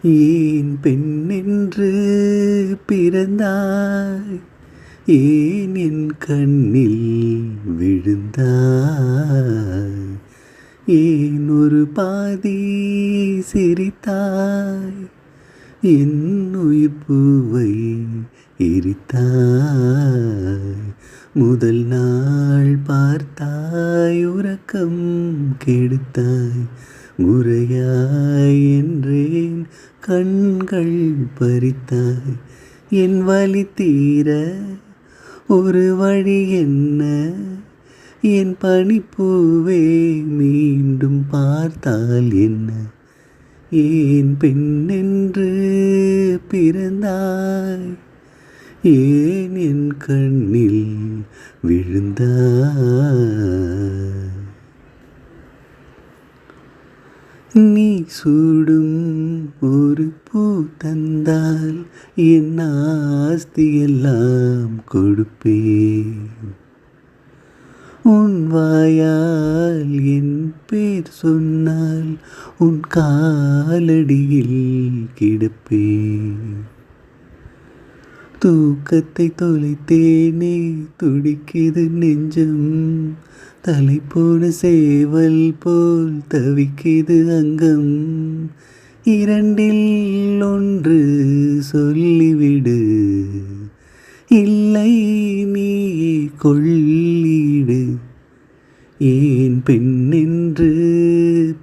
ஏன் பெண்ணென்று பிறந்தாய், ஏன் என் கண்ணில் விழுந்தாய், ஏன் ஒரு பாதி சிரித்தாய், என் உயிர் பூவை எரித்தாய். முதல் நாள் பார்த்தாய், உறக்கம் கெடுத்தாய், முறையாய் என்றேன் கண்கள் பறித்தாய். என் வலி தீர ஒரு வழி என்ன, என் பனிப்பூவே மீண்டும் பார்த்தால் என்ன. ஏன் பெண்ணென்று பிறந்தாய், ஏன் என் கண்ணில் விழுந்தாய். நீ சூடும் ஒரு பூ தந்தால் என் ஆஸ்தியெல்லாம் கொடுப்பேன். உன் வாயால் என் பேர் சொன்னால் உன் காலடியில் கிடப்பேன். தூக்கத்தை தொலைத்தேனே, துடிக்குது நெஞ்சம், தலை போன சேவல் போல் தவிக்குது அங்கம். இரண்டில் ஒன்று சொல்லிவிடு, இல்லை நீயே கொள்ளீடு. ஏன் பெண்ணென்று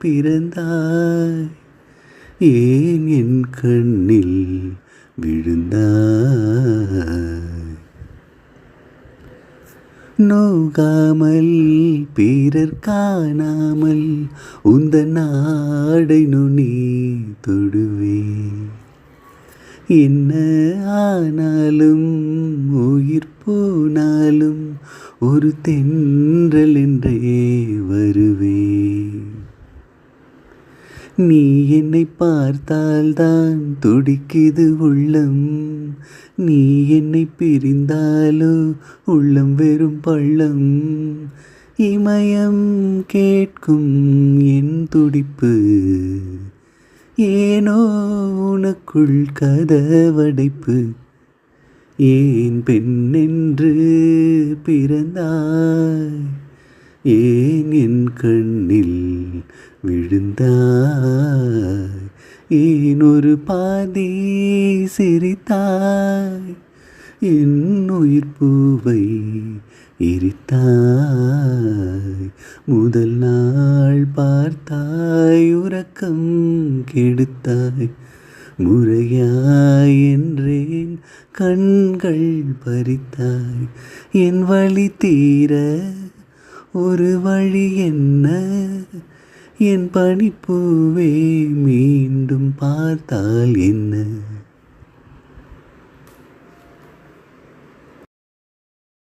பிறந்தாய், ஏன் என் கண்ணில் விழுந்தாய். நோகாமல் பிறர் காணாமல் உந்தன் ஆடை நுனி தொடுவேன். என்ன ஆனாலும் உயிர் போனாலும் ஒரு தென்றல் என்றே வருவேன். நீ என்னை பார்த்தால்தான் துடிக்குது உள்ளம், நீ என்னை பிரிந்தாலோ உள்ளம் வெறும் பள்ளம். இமயம் கேட்கும் என் துடிப்பு, ஏனோ உனக்குள் கதவடைப்பு. ஏன் பெண்ணென்று பிறந்தாய், ஏன் என் கண்ணில் விழுந்தாய். ஏன் ஒரு பாதி சிரித்தாய், என் உயிர் பூவை எரித்தாய். முதல் நாள் பார்த்தாய், உறக்கம் கெடுத்தாய், முறையாய் என்றேன் கண்கள் பறித்தாய். என் வலி தீர ஒரு வழி என்ன, என் பனிப்பூவே மீண்டும் பார்த்தால் என்ன.